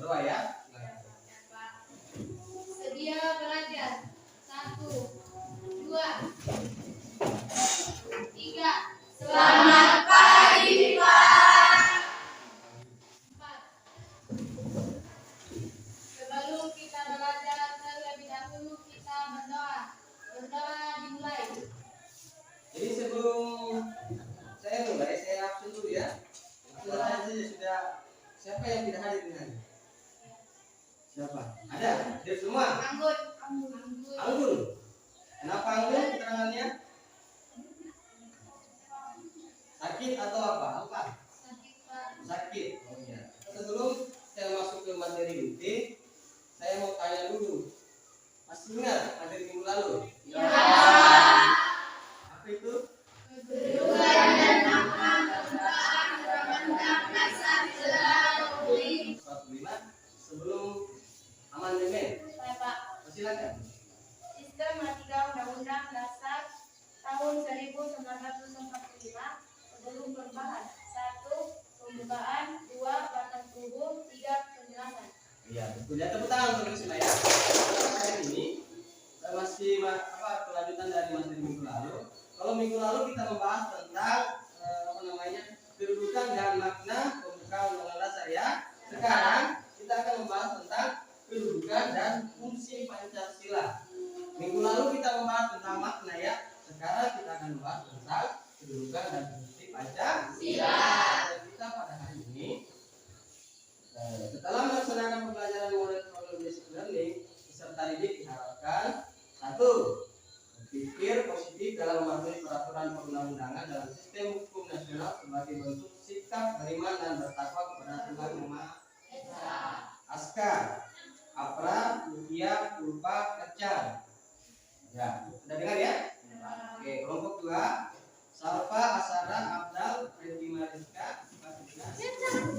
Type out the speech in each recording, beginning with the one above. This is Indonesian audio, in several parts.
berdoa ya. Sedia belajar. 1, 2, 3. Selamat pagi, Pak. 4. Sebelum kita belajar terlebih dahulu kita berdoa. Berdoa dimulai. Jadi sebelum saya mulai, saya absen dulu ya. Saya sudah. Siapa yang tidak hadir di hari? Siapa? Ada? Hadir semua? Anggun. Anggun. Kenapa Anggun keterangannya? Sakit atau apa? Apa? Sakit, Pak. Sakit. Oh iya. Sebelum saya masuk ke materi inti, saya mau tanya dulu. Masih ingat materi minggu lalu? Ya. Apa itu? Kedudukan dan makna permukaan Undang-Undang Dasar 45. 45 sebelum amandemen. Saya, Pak. Silakan. Sistem 3 Undang-Undang Dasar tahun 1945 sebelum perubahan. 1. Pembukaan. 2. Batang tubuh. 3. Penjelasan. Iya, betul. Ya, tepuk tangan untuk Risma ya. Hari ini masih kelanjutan dari materi minggu lalu. Kalau minggu lalu kita membahas tentang kedudukan dan makna pembukaan Undang-Undang Dasar ya. Sekarang kita akan membahas tentang kedudukan dan fungsi Pancasila. Minggu lalu kita membahas tentang makna ya. Sekarang kita akan membahas tentang kedudukan dan fungsi Pancasila. Dan kita pada hari ini setelah melaksanakan pembelajaran model basic learning, peserta didik diharapkan 1. Berpikir positif dalam mematuhi peraturan perundang-undangan dalam sistem hukum nasional sebagai bentuk sikap beriman dan bertakwa kepada Tuhan Yang Maha Esa. Askar, Apra, Lukia, Pulpa, Kecan. Ya, sudah dengar ya? Oke, kelompok 2. Salva, Asara, Abdal, Redi Mariska,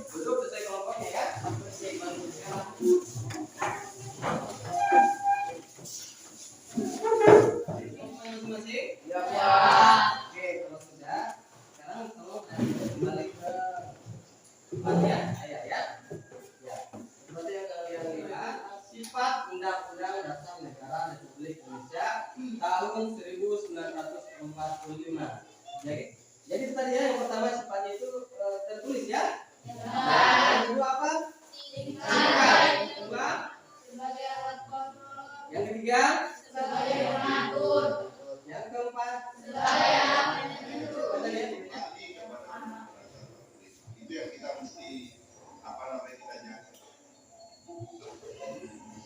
duduk sesuai kelompoknya ya. Masing-masing? Ya, Pak. Oke, kalau sudah, sekarang tolong kembali ke depannya, ayah ya. Ya, seperti yang kalian lihat, sifat Undang-Undang Dasar Negara Republik Indonesia tahun 1945. Jadi tadi ya, yang pertama sifatnya itu tertulis ya. Yang kedua apa? Singkat. Yang kedua Sebagai alat kontrol. Yang ketiga Sebagai pengatur. Yang keempat Sebagai alat penentu. Itu yang kita mesti kita jaga.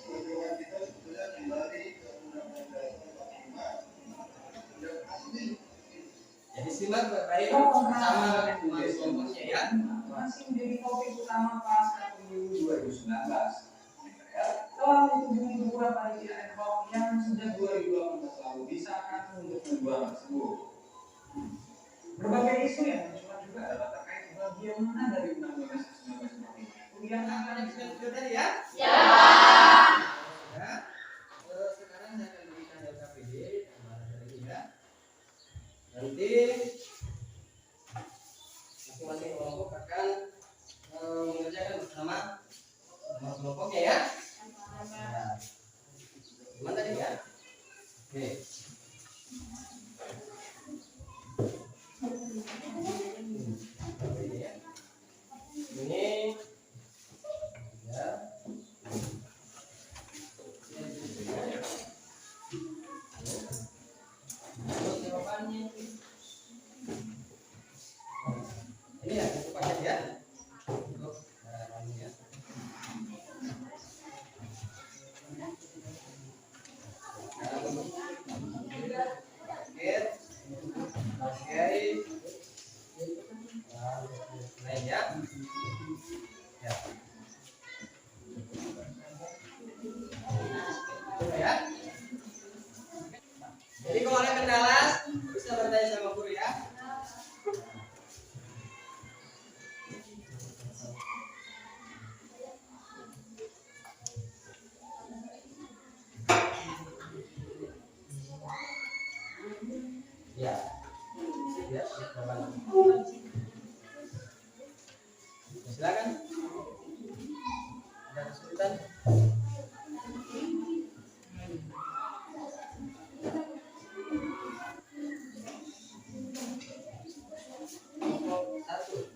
Tujuan kita sebetulnya kembali ke Undang-Undang Dasar 45 yang asli. Jadi simak baik-baik sama kelompoknya ya. Masih menjadi topik utama pasca pemilu 2019. Telah menghubungi beberapa panitia ad hoc yang sejak 2018 lalu disahkan untuk tujuan tersebut. Berbagai isu yang mencuat juga adalah terkait bagian mana dari Undang-Undang Dasar 1945 yang akan Sudah tadi ya? Ya. Ya. Sekarang saya akan berikan LKPD dari ini ya. Nanti masing-masing kelompok akan mengerjakan bersama kelompoknya ya. Ya. Gimana tadi ya? Oke. Ini ya. Terus jawabannya ini ya, cukup aja ya. Untuk ini ya. Lain ya. Ya. Ya. Jadi kalau ada kendala bisa bertanya sama guru ya. Ya. Ya, silakan. Ada kesulitan? Kelompok 1.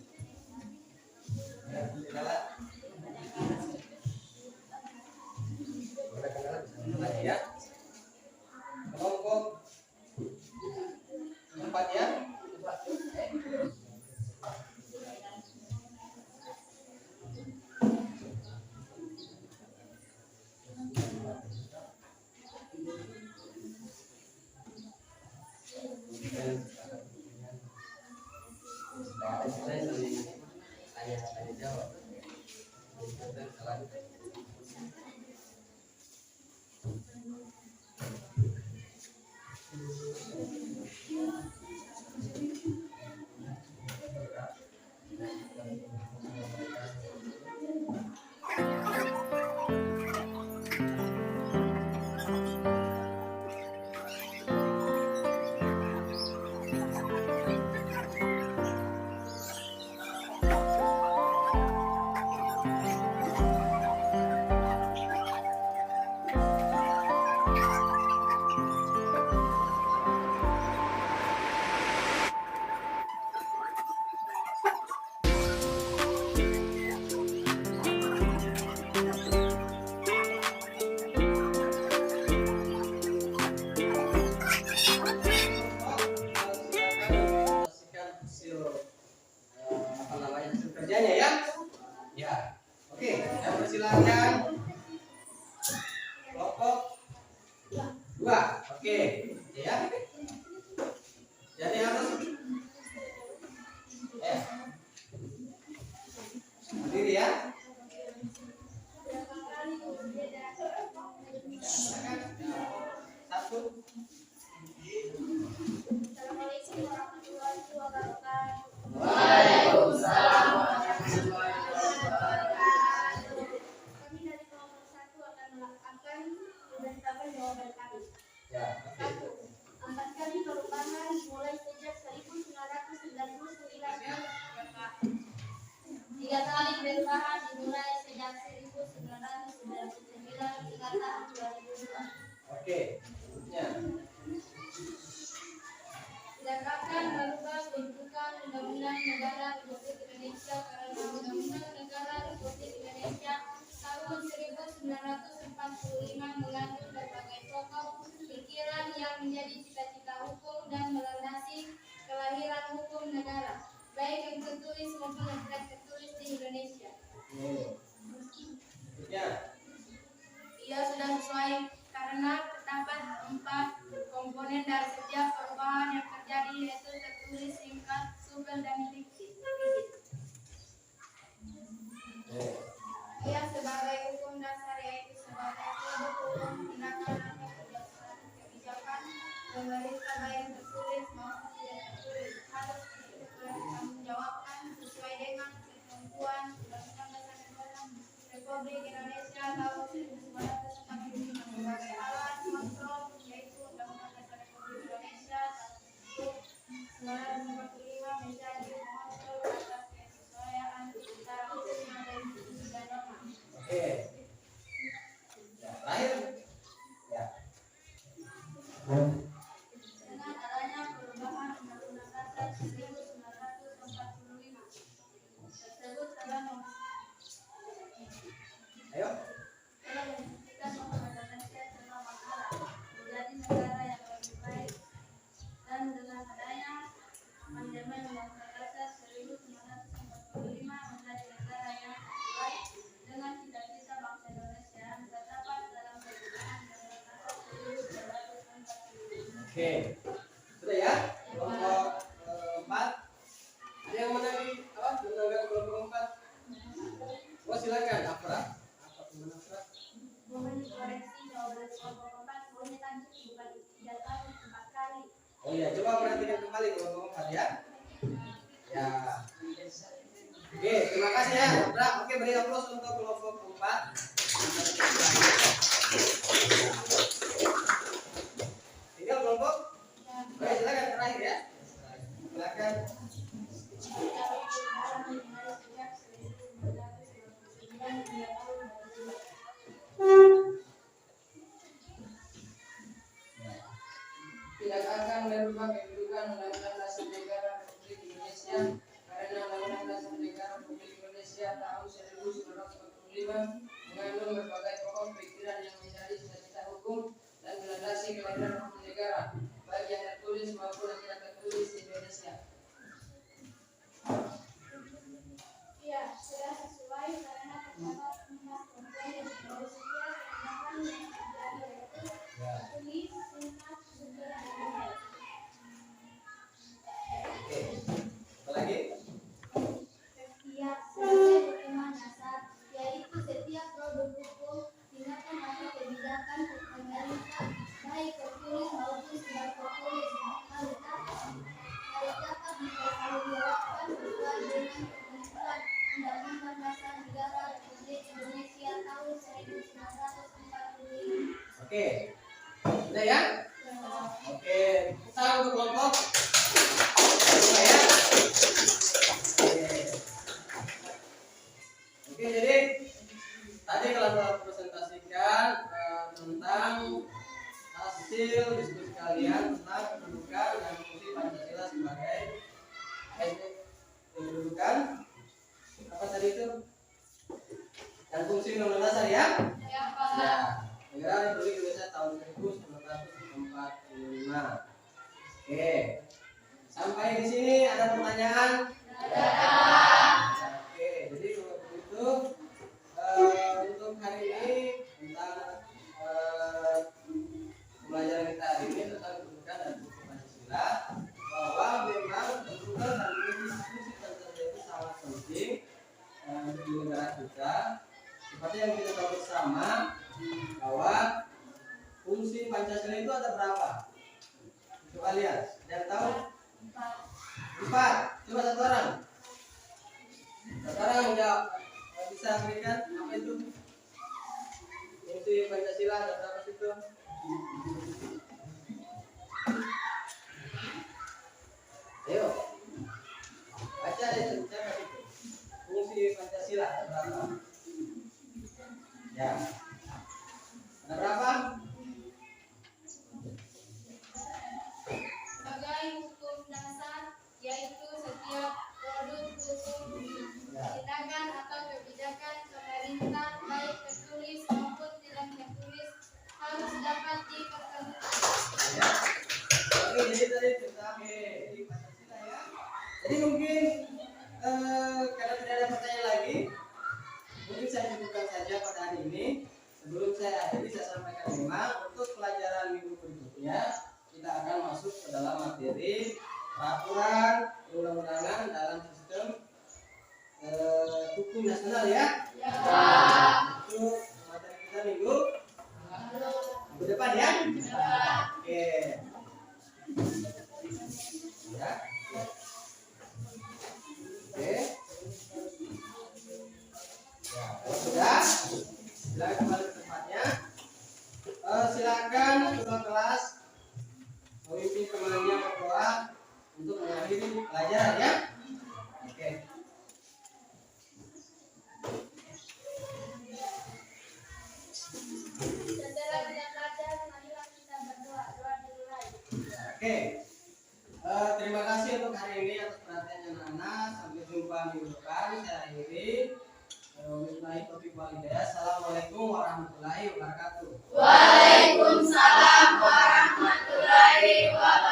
Ya, kenalan. Boleh kenalan bisa lagi ya. Kelompok 4 ya. Tanya jawab. Kerjanya ya. Ya. Oke, saya persilakan kelompok 2. Oke, ya. Jadi harus berdiri ya. Satu. Assalamualaikum warahmatullahi wabarakatuh. Waalaikumsalam. Kami dari kelompok 1 akan memberitakan jawaban kami. Ya, oke. 1. 4 kali perubahan mulai sejak 1999. 3 kali perubahan dimulai sejak 1999 hingga tahun 2002. Oke. Ya. Akan merubah bentukan Undang-Undang Negara Republik Indonesia karena Undang-Undang Negara Republik Indonesia tahun 1945 mengandung berbagai pokok pikiran yang menjadi cita-cita hukum dan melandasi kelahiran hukum negara, baik yang tertulis maupun yang tidak tertulis di Indonesia. Ya. Ia sudah sesuai karena terdapat 4 komponen dari setiap perubahan yang terjadi, yaitu tertulis, singkat, supel, dan diksi. Ia sebagai hukum dasar, yaitu sebagai produk hukum tindakan atau kebijakan pemerintah baik tertulis maupun tidak tertulis harus dipertanggungjawabkan sesuai dengan ketentuan Undang-Undang Dasar Negara Republik Indonesia tahun 1945 sebagai alat kontrol, yaitu Undang-Undang Dasar Republik Indonesia tahun 1945 menjadi mengontrol atas kesesuaian antara hukum dan institusi dan norma. Oke. Ya, terakhir. Ya. Dengan adanya perubahan Undang-Undang Dasar 1945 tersebut telah Ayo. membuktikan bahwa Indonesia telah mengharap menjadi negara yang lebih baik, dan dengan adanya amandemen Undang-Undang Dasar 1945 menjadi negara yang lebih baik dengan cita-cita bangsa Indonesia yang terdapat dalam perubahan Undang-Undang Dasar 1945. Oke. Sudah ya? Kelompok 4. Ada yang mau lagi apa? Menanggapi kelompok 4? Oh, silakan. Apa? Gimana, Fra? Mohon dikoreksi jawaban kelompok 4 boleh lanjut bukan 3 kali 4 kali. Oh iya, coba perhatikan kembali kelompok 4 ya. Ya. Oke, terima kasih ya. Fra, oke, beri aplaus untuk kelompok 4. Tinggal kelompok. Oke, silakan terakhir ya. Silakan. kedudukan Undang-Undang Dasar Negara Republik Indonesia karena Undang-Undang Dasar Negara Republik Indonesia tahun 1945 mengandung berbagai pokok pikiran yang menjadi cita-cita hukum dan melandasi kelahiran hukum negara baik yang tertulis maupun yang tidak tertulis di Indonesia. Ya, sudah sesuai karena terdapat 4 komponen yang bersedia sedangkan yang terjadi yaitu tulis, singkat, sumber, dan model. Oke, apa lagi? Setiap sebagai dokumen dasar, yaitu setiap produk hukum, tindakan atau kebijakan pemerintah, baik tertulis maupun tidak tertulis, harus dapat dipertanggungjawabkan sesuai dengan ketentuan Undang-Undang Dasar Negara Republik Indonesia tahun 1945. Oke. Sudah ya? Oke, kita untuk kelompok kedua ya. Oke, jadi tadi kalau saya presentasikan tentang hasil diskusi kalian tentang kedudukan dan fungsi Pancasila sebagai kedudukan apa tadi itu dan fungsi Undang-Undang Dasar ya. Ya, Ya, Negara Republik Indonesia tahun 1945. Oke, sampai di sini ada pertanyaan? Oke, jadi kalau begitu untuk hari ini tentang pembelajaran kita hari ini tentang kedudukan dan fungsi Pancasila, bahwa memang kedudukan dan fungsi Pancasila itu sangat penting di negara kita. Seperti yang kita tahu bersama bahwa fungsi Pancasila itu ada berapa? Coba lihat, ada yang tahu? 4. Coba satu orang. Satu orang yang jawab. Bisa berikan apa itu? Fungsi Pancasila ada berapa situ? Ayo. Baca itu, siapa itu? Fungsi Pancasila ada berapa? Ya. Ada berapa? sebagai hukum dasar, yaitu setiap produk hukum, tindakan atau kebijakan pemerintah baik tertulis maupun tidak tertulis harus dapat dipertanggungjawabkan. Ya. Oke, jadi tadi kita di Pancasila ya. Jadi mungkin karena tidak ada pertanyaan lagi, mungkin saya cukupkan saja pada hari ini. Sebelum saya akhiri, saya sampaikan memang untuk pelajaran minggu berikutnya kita akan masuk ke dalam materi peraturan perundang-undangan dalam sistem hukum nasional ya. Itu materi kita minggu depan ya. Oke. Ya. Oke. Ya, kalau sudah, silakan kembali ke tempatnya. Silakan ketua kelas memimpin temannya berdoa untuk mengakhiri pelajaran ya. Oke. Setelah kita belajar, marilah kita berdoa. Doa dimulai. Oke. Terima kasih untuk hari ini atas perhatiannya anak-anak. Sampai jumpa minggu depan. Saya akhiri. Assalamualaikum warahmatullahi wabarakatuh. Waalaikumsalam warahmatullahi wabarakatuh.